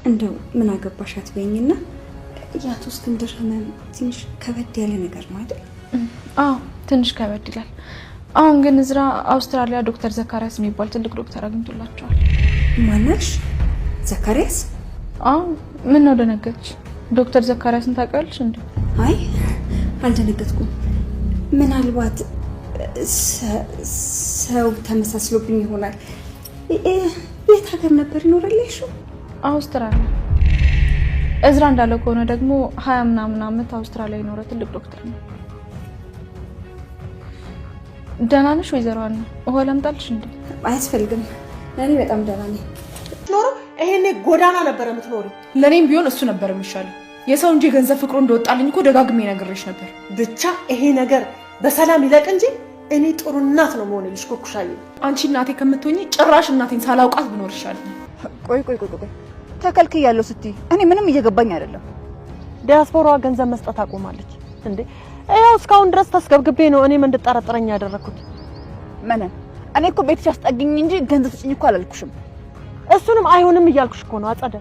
እንደው ምን አገባሽ አትበይኝና ያቶ እስክንድር ህመም ትንሽ ከበድ ያለ ነገር ነው አይደል? አዎ ትንሽ ከበድ ይላል። አሁን ግን እዝራ አውስትራሊያ ዶክተር ዘካሪያስ የሚባል ትልቅ ዶክተር አግኝቶላቸዋል። ማነሽ? ዘካሪያስ? አዎ ምን ነው ደነገጥሽ? ዶክተር ዘካሪያስን ታውቂያለሽ እንዴ? አይ አልደነገጥኩም። ምናልባት ሰው ተመሳስሎብኝ ይሆናል። የት ሀገር ነበር ይኖራልሽ? አውስትራሊያ። እዝራ እንዳለው ከሆነ ደግሞ 20 ምናምን ዓመት አውስትራሊያ የኖረ ትልቅ ዶክተር ነው። ደህና ነሽ ወይዘሮ አና? ውሃ ላምጣልሽ እንዴ? አያስፈልግም፣ እኔ በጣም ደህና ነኝ። ኖሮ ይሄኔ ጎዳና ነበር የምትኖሪ። ለኔም ቢሆን እሱ ነበር የሚሻለው። የሰው እንጂ ገንዘብ ፍቅሩ እንደወጣልኝ እኮ ደጋግሜ ነግሬሽ ነበር። ብቻ ይሄ ነገር በሰላም ይለቅ እንጂ እኔ ጥሩ እናት ነው መሆንልሽ ኩኩሻዬ። አንቺ እናቴ ከምትሆኚ ጭራሽ እናቴን ሳላውቃት ብኖር ይሻላል። ቆይ ተከልክያለሁ ስትይ እኔ ምንም እየገባኝ አይደለም። ዲያስፖራዋ ገንዘብ መስጠት አቆማለች እንዴ? ያው እስካሁን ድረስ ተስገብግቤ ነው እኔም እንድጠረጥረኝ ያደረኩት። መነን እኔ እኮ ቤትሽ አስጠግኝ እንጂ ገንዘብ ስጭኝ እኮ አላልኩሽም። እሱንም አይሆንም እያልኩሽ እኮ ነው አጸደ።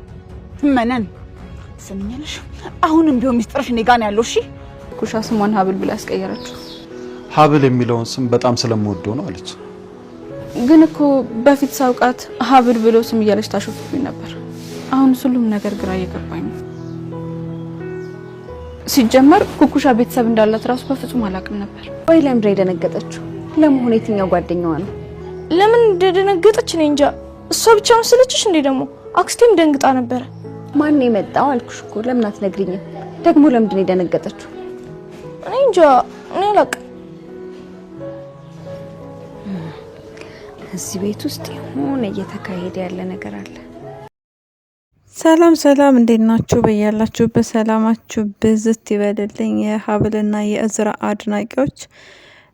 መነን ሰምኛለሽ፣ አሁንም ቢሆን ሚስጥርሽ እኔ ጋር ነው ያለው። እሺ ኩሻ ስሟን ሀብል ብላ ያስቀየረችው ሀብል የሚለውን ስም በጣም ስለምወደው ነው አለች። ግን እኮ በፊት ሳውቃት ሀብል ብሎ ስም እያለች ታሾፍብኝ ነበር። አሁን ሁሉም ነገር ግራ እየገባኝ ነው። ሲጀመር ኩኩሻ ቤተሰብ እንዳላት ራሱ በፍጹም አላውቅም ነበር። ወይ ለምን የደነገጠችው? ለመሆኑ የትኛው ጓደኛዋ ነው? ለምን እንደደነገጠች እኔ እንጃ። እሷ ብቻ መስለችሽ እንዴ? ደግሞ አክስቴም ደንግጣ ነበር። ማን ነው የመጣው አልኩሽ እኮ። ለምን አትነግሪኝም? ደግሞ ለምንድን ነው የደነገጠችው? እኔ እንጃ፣ እኔ አላውቅም። እዚህ ቤት ውስጥ የሆነ እየተካሄደ ያለ ነገር አለ። ሰላም ሰላም፣ እንዴት ናችሁ? በያላችሁበት ሰላማችሁ ብዝት ይበልልኝ። የሀብልና የእዝራ አድናቂዎች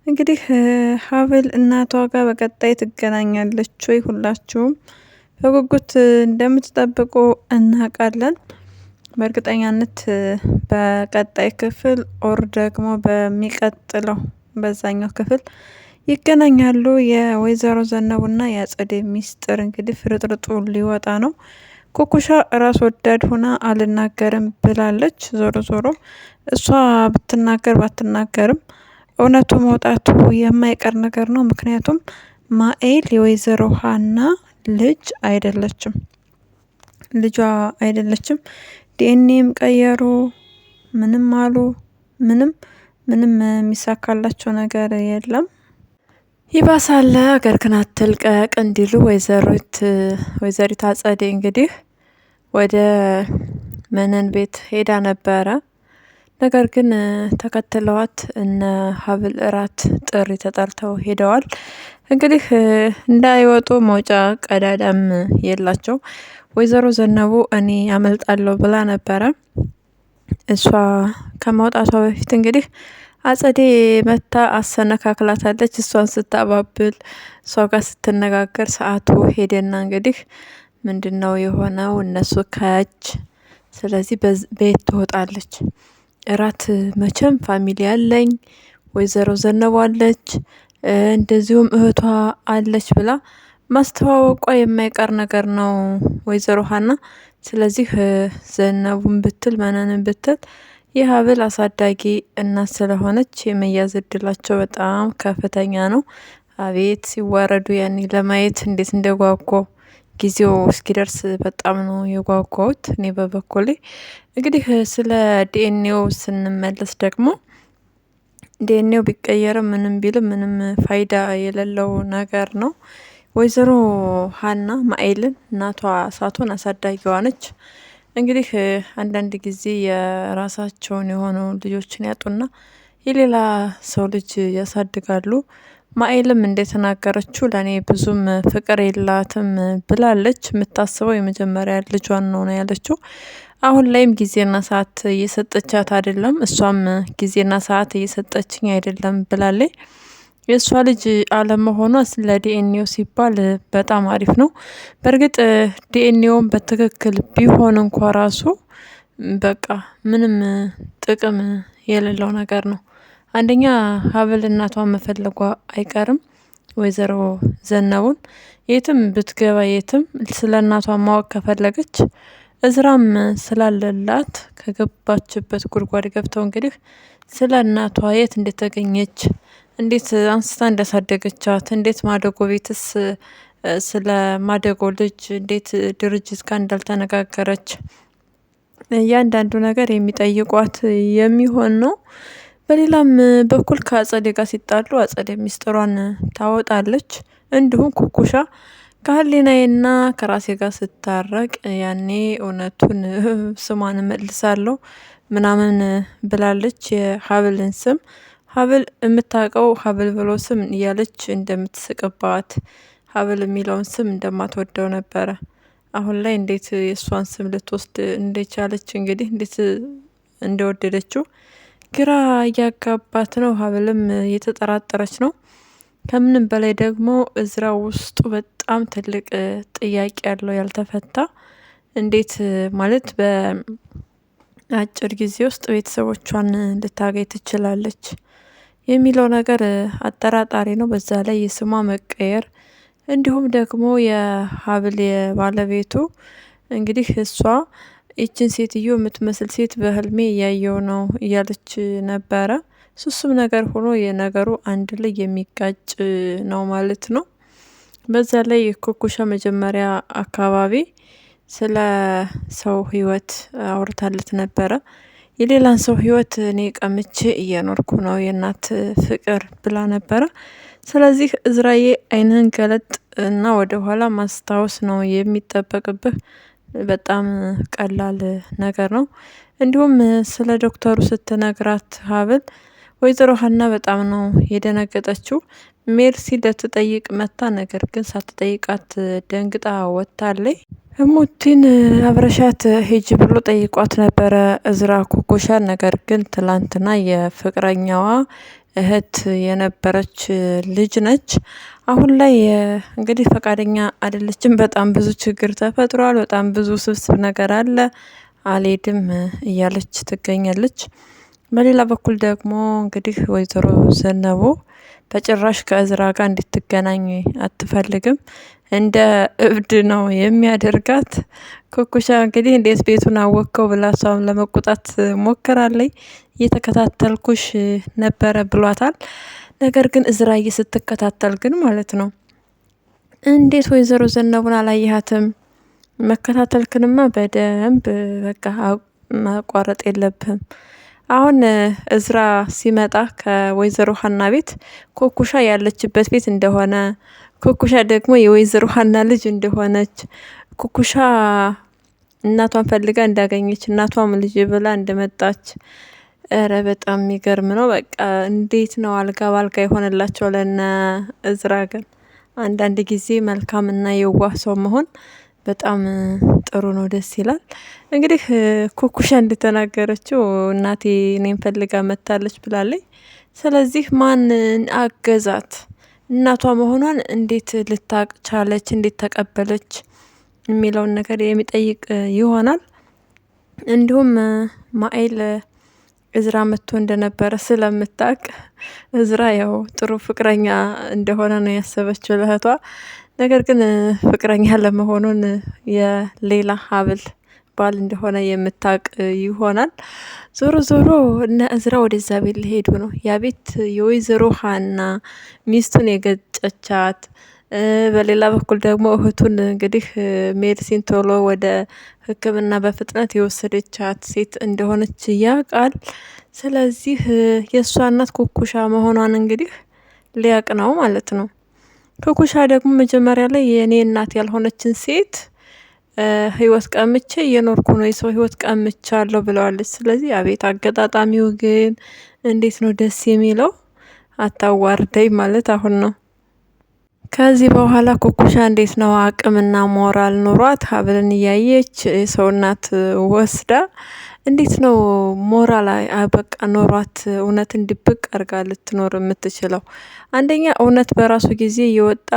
እንግዲህ ሀብል እናቷ ጋር በቀጣይ ትገናኛለች ወይ? ሁላችሁም በጉጉት እንደምትጠብቁ እናውቃለን። በእርግጠኛነት በቀጣይ ክፍል ኦር ደግሞ በሚቀጥለው በዛኛው ክፍል ይገናኛሉ። የወይዘሮ ዘነቡና የአጸደ ሚስጥር እንግዲህ ፍርጥርጡ ሊወጣ ነው። ኩኩሻ ራስ ወዳድ ሆና አልናገርም ብላለች። ዞሮ ዞሮ እሷ ብትናገር ባትናገርም እውነቱ መውጣቱ የማይቀር ነገር ነው። ምክንያቱም ማኤል የወይዘሮ ሀና ልጅ አይደለችም፣ ልጇ አይደለችም። ዲኤንኤም ቀየሩ፣ ምንም አሉ፣ ምንም የሚሳካላቸው ነገር የለም። ይባሳለ አገር ግን አትልቀቅ እንዲሉ ወይዘሪት አጸዴ እንግዲህ ወደ መነን ቤት ሄዳ ነበረ። ነገር ግን ተከትለዋት እነ ሀብል እራት ጥሪ ተጠርተው ሄደዋል። እንግዲህ እንዳይወጡ መውጫ ቀዳዳም የላቸው። ወይዘሮ ዘነቡ እኔ አመልጣለሁ ብላ ነበረ። እሷ ከማውጣቷ በፊት እንግዲህ አጸዴ መታ አሰነካክላታለች። እሷን ስታባብል እሷ ጋር ስትነጋገር ሰዓቱ ሄደና እንግዲህ ምንድነው የሆነው? እነሱ ካች ስለዚህ ቤት ትወጣለች። እራት መቼም ፋሚሊ አለኝ፣ ወይዘሮ ዘነቡ አለች፣ እንደዚሁም እህቷ አለች ብላ ማስተዋወቋ የማይቀር ነገር ነው ወይዘሮ ሀና። ስለዚህ ዘነቡን ብትል መነንን ብትል የሀብል አሳዳጊ እናት ስለሆነች የመያዝ እድላቸው በጣም ከፍተኛ ነው። አቤት ሲዋረዱ ያኔ ለማየት እንዴት እንደጓጓው ጊዜው እስኪደርስ በጣም ነው የጓጓሁት እኔ በበኩሌ። እንግዲህ ስለ ዲኤንኤው ስንመለስ ደግሞ ዲኤንኤው ቢቀየርም ምንም ቢልም ምንም ፋይዳ የሌለው ነገር ነው። ወይዘሮ ሀና ማኤልን እናቷ ሳትሆን አሳዳጊዋ ነች። እንግዲህ አንዳንድ ጊዜ የራሳቸውን የሆኑ ልጆችን ያጡና የሌላ ሰው ልጅ ያሳድጋሉ። ማኤልም እንደተናገረችው ለኔ ብዙም ፍቅር የላትም ብላለች። የምታስበው የመጀመሪያ ልጇን ነው ያለችው። አሁን ላይም ጊዜና ሰዓት እየሰጠቻት አይደለም፣ እሷም ጊዜና ሰዓት እየሰጠችኝ አይደለም ብላለች። የእሷ ልጅ አለመሆኗ ስለ ዲኤንኤው ሲባል በጣም አሪፍ ነው። በእርግጥ ዲኤንኤውን በትክክል ቢሆን እንኳ ራሱ በቃ ምንም ጥቅም የሌለው ነገር ነው። አንደኛ ሀብል እናቷን መፈለጓ አይቀርም። ወይዘሮ ዘነቡን የትም ብትገባ የትም ስለ እናቷ ማወቅ ከፈለገች እዝራም ስላለላት ከገባችበት ጉድጓድ ገብተው እንግዲህ ስለ እናቷ የት እንደተገኘች እንዴት አንስታ እንዳሳደገቻት እንዴት ማደጎ ቤትስ ስለ ማደጎ ልጅ እንዴት ድርጅት ጋር እንዳልተነጋገረች እያንዳንዱ ነገር የሚጠይቋት የሚሆን ነው። በሌላም በኩል ከአጸዴ ጋር ሲጣሉ አጸዴ ሚስጥሯን ታወጣለች። እንዲሁም ኩኩሻ ከህሊናዬና ከራሴ ጋር ስታረቅ ያኔ እውነቱን ስሟን መልሳለሁ ምናምን ብላለች። የሀብልን ስም ሀብል የምታውቀው ሀብል ብሎ ስም እያለች እንደምትስቅባት ሀብል የሚለውን ስም እንደማትወደው ነበረ። አሁን ላይ እንዴት የእሷን ስም ልትወስድ እንደቻለች እንግዲህ እንዴት እንደወደደችው ግራ እያጋባት ነው። ሀብልም እየተጠራጠረች ነው። ከምንም በላይ ደግሞ እዝራ ውስጡ በጣም ትልቅ ጥያቄ ያለው ያልተፈታ እንዴት ማለት በአጭር ጊዜ ውስጥ ቤተሰቦቿን ልታገኝ ትችላለች የሚለው ነገር አጠራጣሪ ነው። በዛ ላይ የስሟ መቀየር እንዲሁም ደግሞ የሀብል የባለቤቱ እንግዲህ እሷ ይችን ሴትዮ የምትመስል ሴት በህልሜ እያየው ነው እያለች ነበረ። ሱስም ነገር ሆኖ የነገሩ አንድ ላይ የሚጋጭ ነው ማለት ነው። በዛ ላይ ኩኩሻ መጀመሪያ አካባቢ ስለ ሰው ህይወት አውርታለት ነበረ። የሌላን ሰው ህይወት እኔ ቀምቼ እየኖርኩ ነው የእናት ፍቅር ብላ ነበረ። ስለዚህ እዝራዬ አይንህን ገለጥ እና ወደ ኋላ ማስታወስ ነው የሚጠበቅብህ። በጣም ቀላል ነገር ነው። እንዲሁም ስለ ዶክተሩ ስትነግራት ሀብል ወይዘሮ ሀና በጣም ነው የደነገጠችው። ሜርሲ ልትጠይቅ መታ፣ ነገር ግን ሳትጠይቃት ደንግጣ ወጥታለች። እሙቲን አብረሻት ሂጂ ብሎ ጠይቋት ነበረ እዝራ ኩኩሻን። ነገር ግን ትላንትና የፍቅረኛዋ እህት የነበረች ልጅ ነች። አሁን ላይ እንግዲህ ፈቃደኛ አይደለችም። በጣም ብዙ ችግር ተፈጥሯል። በጣም ብዙ ስብስብ ነገር አለ። አልሄድም እያለች ትገኛለች። በሌላ በኩል ደግሞ እንግዲህ ወይዘሮ ዘነቡ በጭራሽ ከእዝራ ጋር እንድትገናኝ አትፈልግም። እንደ እብድ ነው የሚያደርጋት። ኩኩሻ እንግዲህ እንዴት ቤቱን አወቀው ብላ እሷም ለመቆጣት ሞክራለች። እየተከታተልኩሽ ነበረ ብሏታል። ነገር ግን እዝራዬ ስትከታተል ግን ማለት ነው እንዴት ወይዘሮ ዘነቡን አላየሃትም? መከታተልክንማ በደንብ በቃ ማቋረጥ የለብህም። አሁን እዝራ ሲመጣ ከወይዘሮ ሀና ቤት ኩኩሻ ያለችበት ቤት እንደሆነ፣ ኩኩሻ ደግሞ የወይዘሮ ሀና ልጅ እንደሆነች፣ ኩኩሻ እናቷን ፈልጋ እንዳገኘች፣ እናቷም ልጅ ብላ እንደመጣች፣ እረ በጣም የሚገርም ነው። በቃ እንዴት ነው አልጋ ባልጋ የሆነላቸው ለነ እዝራ። ግን አንዳንድ ጊዜ መልካምና የዋህ ሰው መሆን በጣም ጥሩ ነው፣ ደስ ይላል። እንግዲህ ኩኩሻ እንደተናገረችው እናቴ እኔን ፈልጋ መታለች ብላለች። ስለዚህ ማን አገዛት? እናቷ መሆኗን እንዴት ልታቅ ቻለች? እንዴት ተቀበለች? የሚለውን ነገር የሚጠይቅ ይሆናል። እንዲሁም ማኤል እዝራ መጥቶ እንደነበረ ስለምታቅ እዝራ ያው ጥሩ ፍቅረኛ እንደሆነ ነው ያሰበችው ለእህቷ። ነገር ግን ፍቅረኛ ለመሆኑን የሌላ ሀብል ባል እንደሆነ የምታቅ ይሆናል። ዞሮ ዞሮ እነ እዝራ ወደዛ ቤት ሊሄዱ ነው። ያ ቤት የወይዘሮ ሀና ሚስቱን የገጨቻት፣ በሌላ በኩል ደግሞ እህቱን እንግዲህ ሜዲሲን ቶሎ ወደ ሕክምና በፍጥነት የወሰደቻት ሴት እንደሆነች ያውቃል። ስለዚህ የእሷ እናት ኩኩሻ መሆኗን እንግዲህ ሊያቅ ነው ማለት ነው። ኩኩሻ ደግሞ መጀመሪያ ላይ የእኔ እናት ያልሆነችን ሴት ህይወት ቀምቼ እየኖርኩ ነው፣ የሰው ህይወት ቀምቻለሁ ብለዋለች። ስለዚህ አቤት አገጣጣሚው ግን እንዴት ነው ደስ የሚለው! አታዋርደኝ ማለት አሁን ነው። ከዚህ በኋላ ኩኩሻ እንዴት ነው አቅምና ሞራል ኑሯት ሀብልን እያየች የሰው እናት ወስዳ እንዴት ነው ሞራል በቃ ኖሯት እውነትን ድብቅ አርጋ ልትኖር የምትችለው? አንደኛ እውነት በራሱ ጊዜ እየወጣ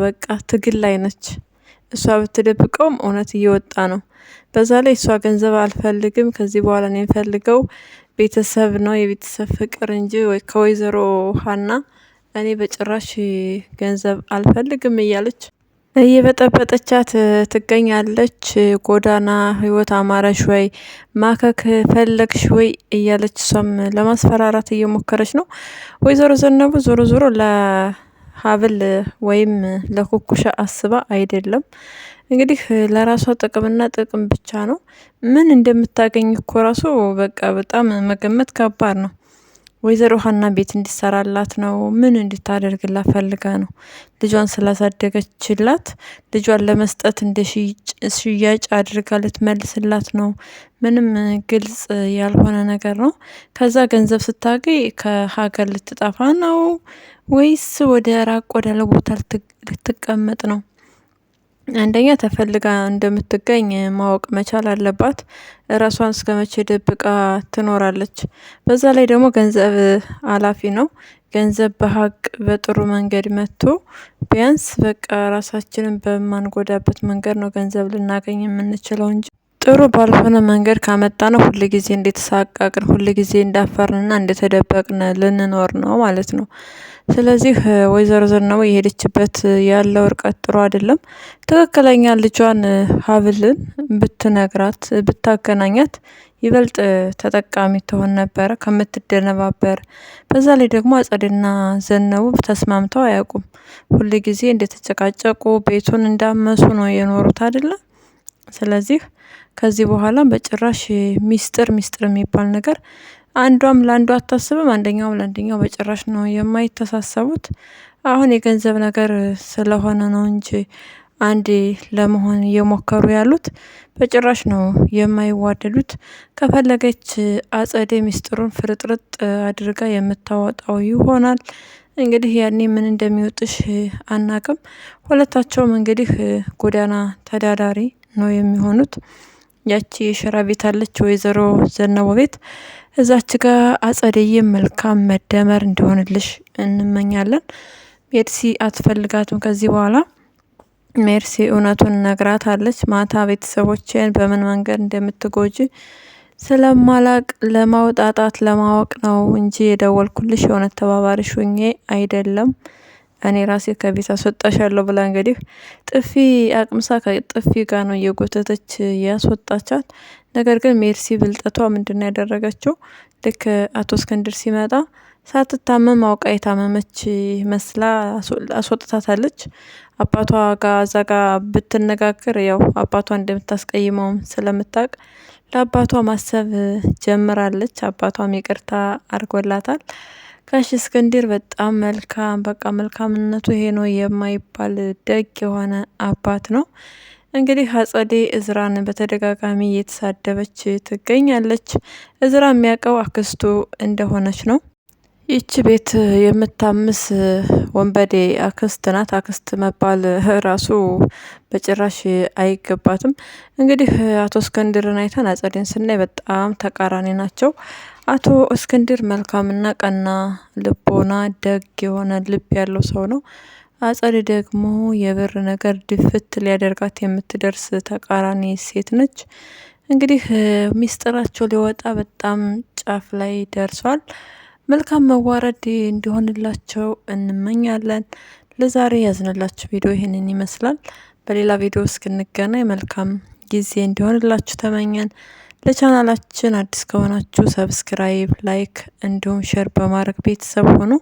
በቃ ትግል ላይ ነች። እሷ ብትደብቀውም እውነት እየወጣ ነው። በዛ ላይ እሷ ገንዘብ አልፈልግም፣ ከዚህ በኋላ ነው የሚፈልገው ቤተሰብ ነው፣ የቤተሰብ ፍቅር እንጂ ወይ ከወይዘሮ ሀና እኔ በጭራሽ ገንዘብ አልፈልግም እያለች እየበጠበጠቻት ትገኛለች። ጎዳና ህይወት አማረሽ ወይ ማከክ ፈለግሽ ወይ እያለች እሷም ለማስፈራራት እየሞከረች ነው። ወይዘሮ ዘነቡ ዞሮ ዞሮ ለሀብል ወይም ለኩኩሻ አስባ አይደለም። እንግዲህ ለራሷ ጥቅምና ጥቅም ብቻ ነው። ምን እንደምታገኝ እኮ ራሱ በቃ በጣም መገመት ከባድ ነው። ወይዘሮ ሀና ቤት እንዲሰራላት ነው። ምን እንድታደርግላት ፈልጋ ነው? ልጇን ስላሳደገችላት ልጇን ለመስጠት እንደ ሽያጭ አድርጋ ልትመልስላት ነው? ምንም ግልጽ ያልሆነ ነገር ነው። ከዛ ገንዘብ ስታገኝ ከሀገር ልትጠፋ ነው ወይስ ወደ ራቅ ወዳለ ቦታ ልትቀመጥ ነው? አንደኛ ተፈልጋ እንደምትገኝ ማወቅ መቻል አለባት። ራሷን እስከ መቼ ደብቃ ትኖራለች? በዛ ላይ ደግሞ ገንዘብ አላፊ ነው። ገንዘብ በሀቅ በጥሩ መንገድ መጥቶ ቢያንስ በቃ ራሳችንን በማንጎዳበት መንገድ ነው ገንዘብ ልናገኝ የምንችለው እንጂ ጥሩ ባልሆነ መንገድ ካመጣ ነው ሁል ጊዜ እንደተሳቃቅን ሁል ጊዜ እንዳፈርንና እንደተደበቅን ልንኖር ነው ማለት ነው። ስለዚህ ወይዘሮ ዘነቡ የሄደችበት ያለው ርቀት ጥሩ አይደለም። ትክክለኛ ልጇን ሀብልን ብትነግራት ብታገናኛት ይበልጥ ተጠቃሚ ትሆን ነበረ ከምትደነባበር። በዛ ላይ ደግሞ አጸድና ዘነቡ ተስማምተው አያውቁም። ሁል ጊዜ እንደተጨቃጨቁ ቤቱን እንዳመሱ ነው የኖሩት አይደለም። ስለዚህ ከዚህ በኋላ በጭራሽ ሚስጥር የሚባል ነገር አንዷም ለአንዷ አታስብም፣ አንደኛውም ለአንደኛው በጭራሽ ነው የማይተሳሰቡት። አሁን የገንዘብ ነገር ስለሆነ ነው እንጂ አንዴ ለመሆን እየሞከሩ ያሉት በጭራሽ ነው የማይዋደዱት። ከፈለገች አጸደ ሚስጥሩን ፍርጥርጥ አድርጋ የምታወጣው ይሆናል። እንግዲህ ያኔ ምን እንደሚወጥሽ አናቅም። ሁለታቸውም እንግዲህ ጎዳና ተዳዳሪ ነው የሚሆኑት። ያቺ የሸራ ቤት አለች ወይዘሮ ዘነቡ ቤት፣ እዛች ጋር አጸደዬ መልካም መደመር እንዲሆንልሽ እንመኛለን። ሜርሲ አትፈልጋትም ከዚህ በኋላ። ሜርሲ እውነቱን ነግራታለች። ማታ ቤተሰቦቼን በምን መንገድ እንደምትጎጂ ስለማላቅ ለማውጣጣት ለማወቅ ነው እንጂ የደወልኩልሽ የእውነት ተባባሪሽ ሁኜ አይደለም። እኔ ራሴ ከቤት አስወጣሻለሁ ብላ እንግዲህ ጥፊ አቅምሳ ከጥፊ ጋር ነው እየጎተተች ያስወጣቻት። ነገር ግን ሜርሲ ብልጠቷ ምንድነው ያደረገችው? ልክ አቶ እስክንድር ሲመጣ ሳትታመም አውቃ የታመመች መስላ አስወጥታታለች። አባቷ ጋር እዛ ጋር ብትነጋገር ያው አባቷ እንደምታስቀይመውም ስለምታውቅ ለአባቷ ማሰብ ጀምራለች። አባቷም ይቅርታ አድርጎላታል። ጋሽ እስክንድር በጣም መልካም በቃ መልካምነቱ ይሄ ነው የማይባል ደግ የሆነ አባት ነው። እንግዲህ አጸዴ እዝራን በተደጋጋሚ እየተሳደበች ትገኛለች። እዝራ የሚያውቀው አክስቱ እንደሆነች ነው። ይቺ ቤት የምታምስ ወንበዴ አክስት ናት። አክስት መባል ራሱ በጭራሽ አይገባትም። እንግዲህ አቶ እስክንድርን አይተን አጸዴን ስናይ በጣም ተቃራኒ ናቸው። አቶ እስክንድር መልካምና ቀና ልቦና ደግ የሆነ ልብ ያለው ሰው ነው። አጸድ ደግሞ የብር ነገር ድፍት ሊያደርጋት የምትደርስ ተቃራኒ ሴት ነች። እንግዲህ ሚስጥራቸው ሊወጣ በጣም ጫፍ ላይ ደርሷል። መልካም መዋረድ እንዲሆንላቸው እንመኛለን። ለዛሬ ያዝንላችሁ ቪዲዮ ይህንን ይመስላል። በሌላ ቪዲዮ እስክንገናኝ መልካም ጊዜ እንዲሆንላችሁ ተመኘን። ለቻናላችን አዲስ ከሆናችሁ ሰብስክራይብ፣ ላይክ እንዲሁም ሼር በማድረግ ቤተሰብ ሆኑ።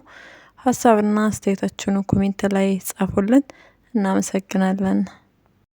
ሀሳብና አስተያየታችሁን ኮሜንት ላይ ጻፉልን። እናመሰግናለን።